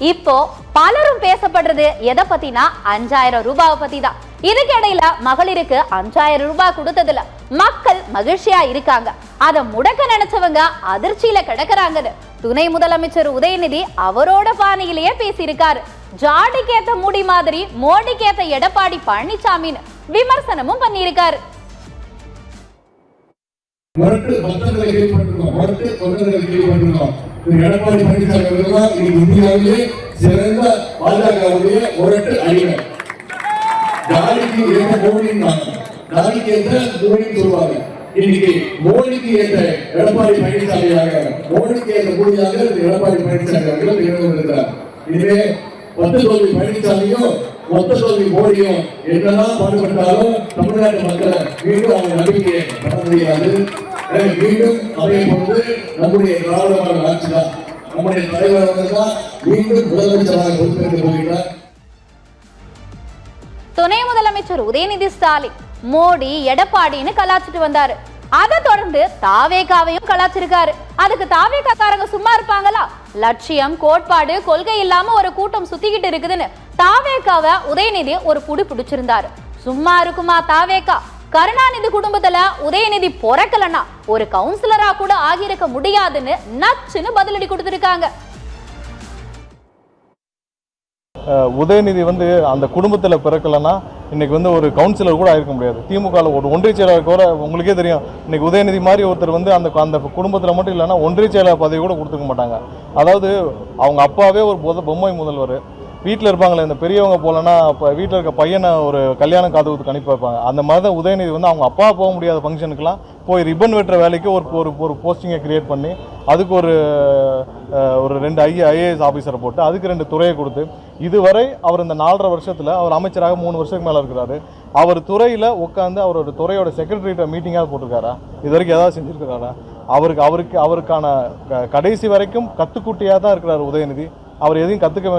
இப்போ பலரும் பேசப்படுறது எதை பத்தினா 5000 ரூபாவை பத்தி தான். இதுக்கு இடையில மகளிருக்கு 5000 ரூபாய் கொடுத்ததுல மக்கள் மகிழ்ச்சியா இருக்காங்க. அதை முடக்க நினைச்சவங்க அதிர்ச்சியில கிடக்குறாங்கன்னு துணை முதலமைச்சர் உதயநிதி அவரோட பாணியிலேயே பேசியிருக்காரு. ஜாடிக்கேத்த மூடி மாதிரி மோடிக்கேத்த எடப்பாடி பழனிசாமின்னு விமர்சனமும் பண்ணியிருக்காரு. எடப்பாடி பழனிசாமி அவர்கள் தான் இந்தியாவிலே சிறந்த பாஜகவுடைய முரட்டு அணியினர். ஜாதிக்கு ஏற்ற மோடினாங்க, ஜாதிக்கு ஏற்ற மோடின்னு சொல்லுவாங்க. இன்னைக்கு மோடிக்கு ஏற்ற எடப்பாடி பழனிசாமியாக, மோடிக்கு ஏற்ற மோடியாக எடப்பாடி பழனிசாமி அவர்கள் இருக்கிறார். இதுவே 10 தோல்வி பழனிசாமியும் 10 தோல்வி மோடியும் என்னதான் பாடுபட்டாலும் தமிழ்நாட்டு மக்களை மீண்டும் அவங்க நம்பிக்கையை பண்ண முடியாது. மீண்டும் அதே போன்று நம்முடைய திராவிட ஆட்சி தான், நம்முடைய தலைவர் தான் மீண்டும் முதலமைச்சராக பொறுப்பேற்று போகிறார். துணை முதலமைச்சர் உதயநிதி ஸ்டாலின் மோடி எடப்பாடின்னு கலாச்சிட்டு வந்தாரு. அதை தொடர்ந்து தாவேகாவையும் கலாச்சிருக்காரு. அதுக்கு தாவேகாக்காரங்க சும்மா இருப்பாங்களா? லட்சியம், கோட்பாடு, கொள்கை இல்லாம ஒரு கூட்டம் சுத்திக்கிட்டு இருக்குதுன்னு தாவேகாவை உதயநிதி ஒரு புடி பிடிச்சிருந்தாரு. சும்மா இருக்குமா தாவேகா? கருணாநிதி குடும்பத்துல உதயநிதி பொறக்கலன்னா ஒரு கவுன்சிலரா கூட ஆகியிருக்க முடியாதுன்னு நச்சுன்னு பதிலடி கொடுத்திருக்காங்க. உதயநிதி அந்த குடும்பத்துல பிறக்கலன்னா இன்னைக்கு ஒரு கவுன்சிலர் கூட ஆயிருக்க முடியாது. திமுக ஒரு ஒன்றிய செயலாளர் கூட உங்களுக்கே தெரியும். இன்னைக்கு உதயநிதி மாதிரி ஒருத்தர் அந்த குடும்பத்துல மட்டும் இல்லைன்னா ஒன்றிய செயலாளர் பதவி கூட கொடுத்துக்க மாட்டாங்க. அதாவது அவங்க அப்பாவே ஒரு பொம்மை முதல்வர். வீட்டில் இருப்பாங்களே இந்த பெரியவங்க போலன்னா இப்போ வீட்டில் இருக்க பையனை ஒரு கல்யாணம் காதுக்கு அனுப்பி வைப்பாங்க. அந்த மாதிரி தான் உதயநிதி அவங்க அப்பா போக முடியாத ஃபங்க்ஷனுக்குலாம் போய் ரிப்பன் வெட்டுற வேலைக்கு ஒரு போஸ்டிங்கை கிரியேட் பண்ணி அதுக்கு ஒரு 2 ஐஏஎஸ் ஆஃபீஸரை போட்டு அதுக்கு 2 துறையை கொடுத்து இதுவரை அவர் இந்த 4.5 வருஷத்தில் அவர் அமைச்சராக 3 வருஷத்துக்கு மேலே இருக்கிறாரு. அவர் துறையில் உட்காந்து அவரோட துறையோட செக்ரட்டரிட்ட மீட்டிங்காக போட்டிருக்காரா? இது வரைக்கும் ஏதாவது செஞ்சுருக்கிறாரா? அவருக்கான கடைசி வரைக்கும் கத்துக்குட்டியாக தான் இருக்கிறார் உதயநிதி. அவர் எதையும் கற்றுக்க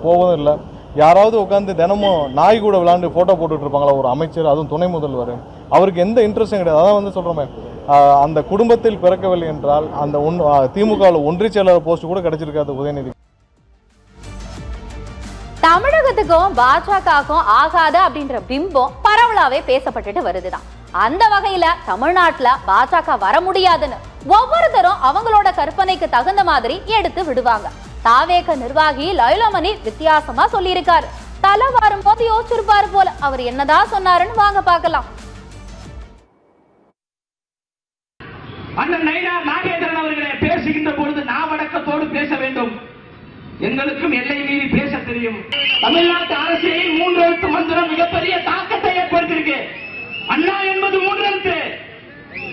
போவதும் இல்லை. யாராவது உட்காந்து தினமும் நாய் கூட விளையாண்டு ஃபோட்டோ போட்டுட்டு இருப்பாங்களா ஒரு அமைச்சர், அதுவும் துணை முதல்வர்? அவருக்கு எந்த இன்ட்ரெஸ்டும் கிடையாது. அதான் சொல்கிறோமே, அந்த குடும்பத்தில் பிறக்கவில்லை என்றால் அந்த திமுகவில் ஒன்றிய செயலாளர் போஸ்ட் கூட கிடைச்சிருக்காது உதயநிதி. தமிழகத்துக்கும் பாஜகவுக்கும் ஆகாத அப்படின்ற பிம்பம் பரவலாவே பேசப்பட்டுட்டு வருதுதான். அந்த வகையில தமிழ்நாட்டுல பாஜக வர முடியாதுன்னு ஒவ்வொருத்தரும் அவங்களோட கற்பனைக்கு தகுந்த மாதிரி எடுத்து விடுவாங்க. தாவேக நிர்வாகி லைலோமணி வித்தியாசமா சொல்லியிருக்காரு. தலை வரும்போது யோசிச்சிருப்பாரு போல. அவர் என்னதான் சொன்னாருன்னு வாங்க பார்க்கலாம். அண்ணன் நாகேந்திரன் அவர்களே, பேசுகின்ற பொழுது நாவடக்கத்தோடு பேச வேண்டும். எங்களுக்கும் எல்லை மீறி பேச தெரியும். தமிழ்நாட்டு அரசியலில் 3 எழுத்து மந்திரம் மிகப்பெரிய தாக்கத்தை ஏற்படுத்தியிருக்கு. அண்ணா என்பது 3 எழுத்து,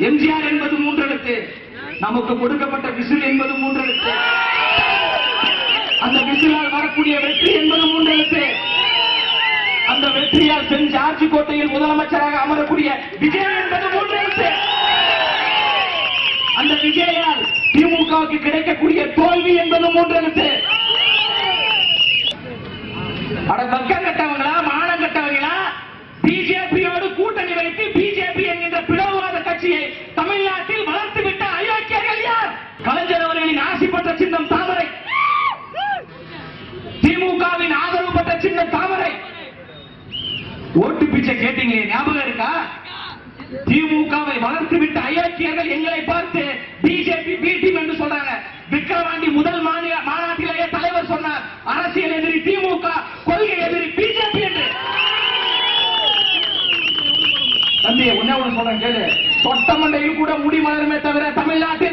எம்ஜிஆர் என்பது 3 எழுத்து, நமக்கு கொடுக்கப்பட்ட விசில் என்பது 3 எழுத்து, அந்த விசிலால் வரக்கூடிய வெற்றி என்பது 3 எழுத்து, அந்த வெற்றியால் சென்ட் ஜார்ஜ் கோட்டையில் முதலமைச்சராக அமரக்கூடிய விஜய் என்பது 3 எழுத்து, அந்த விஜயால் திமுகவுக்கு கிடைக்கக்கூடிய தோல்வி என்பது 3 எழுத்து. பக்கம் கட்டவங்களா, மானம் கட்டவங்களா, பிஜேபியோடு கூட்டணி வைத்து பிஜேபி என்கின்ற பிளவுவாத கட்சியை தமிழ்நாட்டில் வளர்த்துவிட்ட அயோக்கியர்கள் யார்? கலைஞர் அவர்களின் ஆசி பெற்ற சின்னம் தாமரை, திமுகவின் ஆதரவு பெற்ற சின்னம் தாமரை. ஓட்டு பிச்சை கேட்டீங்க, ஞாபகம் இருக்கா? திமுகவை வளர்த்துவிட்ட அயோக்கியர்கள் எங்களை பார்த்து பிஜேபி பி டீம் என்று சொல்றாங்க. விக்கிரவாண்டி முதல் மாநாட்டிலேயே தலைவர் சொன்னார், அரசியல் எதிரி திமுக, கொள்கை எதிரி பிஜேபி என்று. தம்பி ஒண்ணே ஒண்ணு சொல்றேன் கேளு, தொட்ட மண்டையில் கூட முடி மலருமே தவிர தமிழ்நாட்டில்